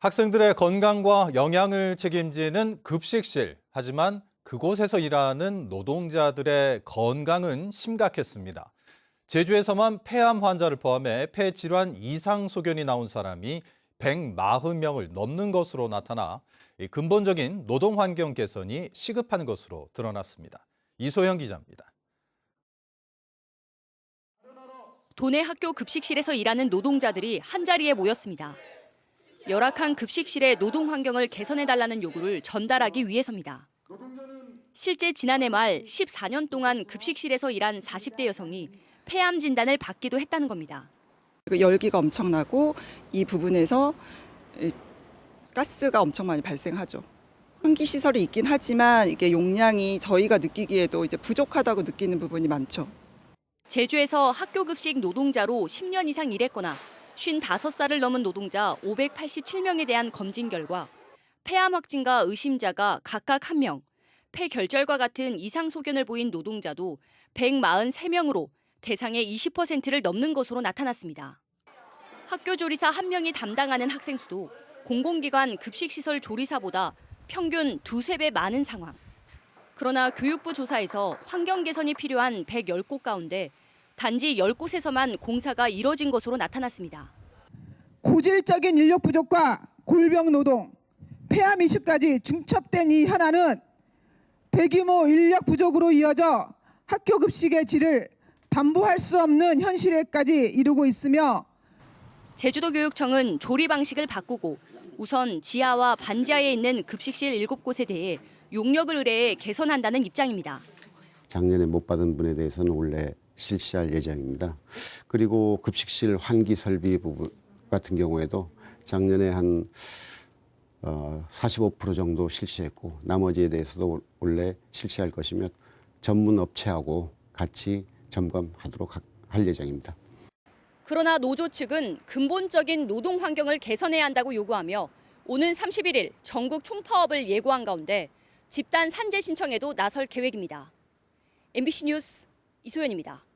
학생들의 건강과 영양을 책임지는 급식실. 하지만 그곳에서 일하는 노동자들의 건강은 심각했습니다. 제주에서만 폐암 환자를 포함해 폐질환 이상 소견이 나온 사람이 140명을 넘는 것으로 나타나 근본적인 노동 환경 개선이 시급한 것으로 드러났습니다. 이소영 기자입니다. 도내 학교 급식실에서 일하는 노동자들이 한자리에 모였습니다. 열악한 급식실의 노동 환경을 개선해달라는 요구를 전달하기 위해서입니다. 실제 지난해 말 14년 동안 급식실에서 일한 40대 여성이 폐암 진단을 받기도 했다는 겁니다. 열기가 엄청나고 이 부분에서 가스가 엄청 많이 발생하죠. 환기 시설이 있긴 하지만 이게 용량이 저희가 느끼기에도 이제 부족하다고 느끼는 부분이 많죠. 제주에서 학교 급식 노동자로 10년 이상 일했거나 55살을 넘은 노동자 587명에 대한 검진 결과 폐암 확진과 의심자가 각각 1명, 폐결절과 같은 이상 소견을 보인 노동자도 143명으로 대상의 20%를 넘는 것으로 나타났습니다. 학교 조리사 1명이 담당하는 학생 수도 공공기관 급식시설 조리사보다 평균 2~3배 많은 상황. 그러나 교육부 조사에서 환경 개선이 필요한 110곳 가운데 단지 10곳에서만 공사가 이뤄진 것으로 나타났습니다. 고질적인 인력 부족과 골병 노동, 폐암 이슈까지 중첩된 이 현안은 대규모 인력 부족으로 이어져 학교 급식의 질을 담보할 수 없는 현실에까지 이르고 있으며 제주도 교육청은 조리 방식을 바꾸고 우선 지하와 반지하에 있는 급식실 7곳에 대해 용역을 의뢰해 개선한다는 입장입니다. 작년에 못 받은 분에 대해서는 올해 실시할 예정입니다. 그리고 급식실 환기 설비 부분 같은 경우에도 작년에 한 45% 정도 실시했고 나머지에 대해서도 올해 실시할 것이며 전문 업체하고 같이 점검하도록 할 예정입니다. 그러나 노조 측은 근본적인 노동 환경을 개선해야 한다고 요구하며 오는 31일 전국 총파업을 예고한 가운데 집단 산재 신청에도 나설 계획입니다. MBC 뉴스 이소연입니다.